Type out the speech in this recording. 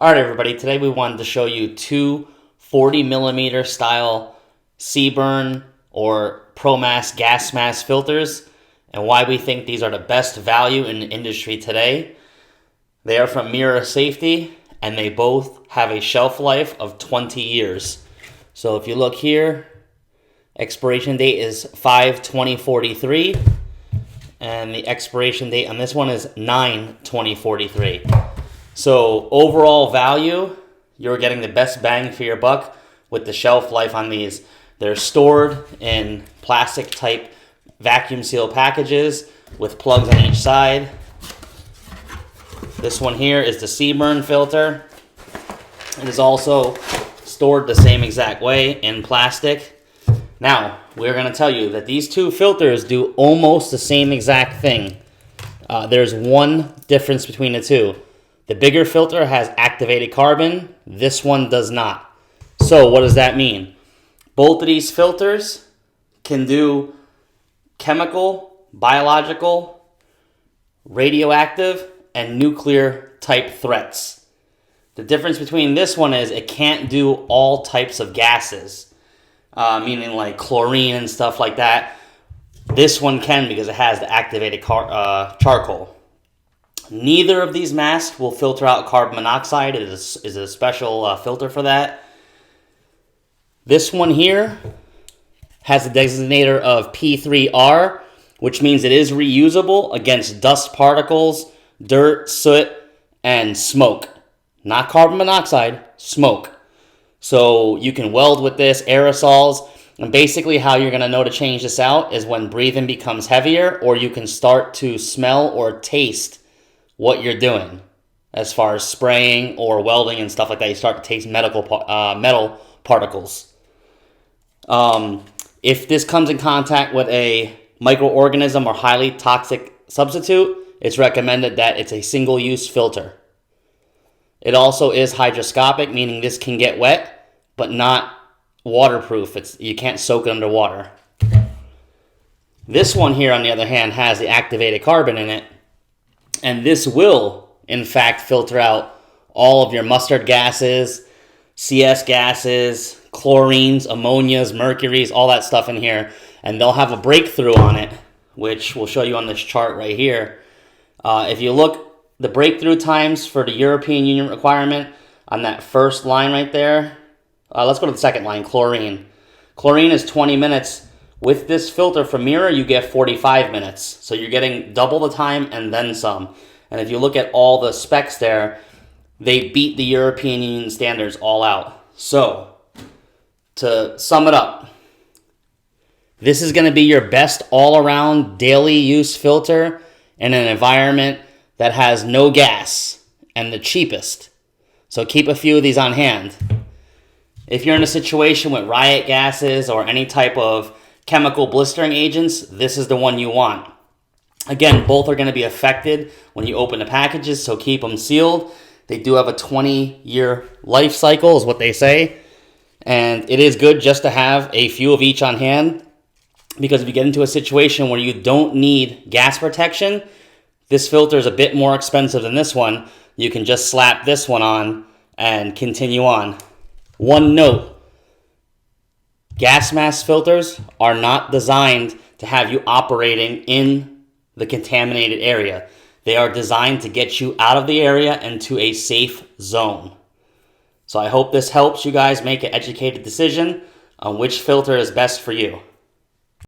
Alright everybody, today we wanted to show you two 40mm style CBRN or ProMask gas mask filters and why we think these are the best value in the industry today. They are from Mirror Safety and they both have a shelf life of 20 years. So if you look here, expiration date is 5/20/43 and the expiration date on this one is 9/20/43. So overall value, you're getting the best bang for your buck with the shelf life on these. They're stored in plastic type vacuum seal packages with plugs on each side. This one here is the CBRN filter. It is also stored the same exact way in plastic. Now, we're going to tell you that these two filters do almost the same exact thing. There's one difference between the two. The bigger filter has activated carbon. This one does not. So what does that mean? Both of these filters can do chemical, biological, radioactive, and nuclear type threats. The difference between this one is it can't do all types of gases, meaning like chlorine and stuff like that. This one can because it has the activated charcoal. Neither of these masks will filter out carbon monoxide. It is a special filter for that. This one here has a designator of P3R, which means it is reusable against dust particles, dirt, soot, and smoke. Not carbon monoxide, smoke. So you can weld with this, aerosols, and basically how you're going to know to change this out is when breathing becomes heavier or you can start to smell or taste what you're doing as far as spraying or welding and stuff like that. You start to taste metal particles. If this comes in contact with a microorganism or highly toxic substitute, it's recommended that it's a single-use filter. It also is hygroscopic, meaning this can get wet, but not waterproof. You can't soak it underwater. This one here, on the other hand, has the activated carbon in it. And this will, in fact, filter out all of your mustard gases, CS gases, chlorines, ammonias, mercuries, all that stuff in here. And they'll have a breakthrough on it, which we'll show you on this chart right here. If you look, the breakthrough times for the European Union requirement on that first line right there. Let's go to the second line, chlorine. Chlorine is 20 minutes. With this filter from Mirror, you get 45 minutes. So you're getting double the time and then some. And if you look at all the specs there, they beat the European Union standards all out. So, to sum it up, this is going to be your best all-around daily use filter in an environment that has no gas and the cheapest. So keep a few of these on hand. If you're in a situation with riot gases or any type of chemical blistering agents, this is the one you want. Again, both are going to be affected when you open the packages, so keep them sealed. They do have a 20-year life cycle, is what they say. And it is good just to have a few of each on hand, because if you get into a situation where you don't need gas protection, this filter is a bit more expensive than this one. You can just slap this one on and continue on. One note. Gas mask filters are not designed to have you operating in the contaminated area. They are designed to get you out of the area and to a safe zone. So I hope this helps you guys make an educated decision on which filter is best for you.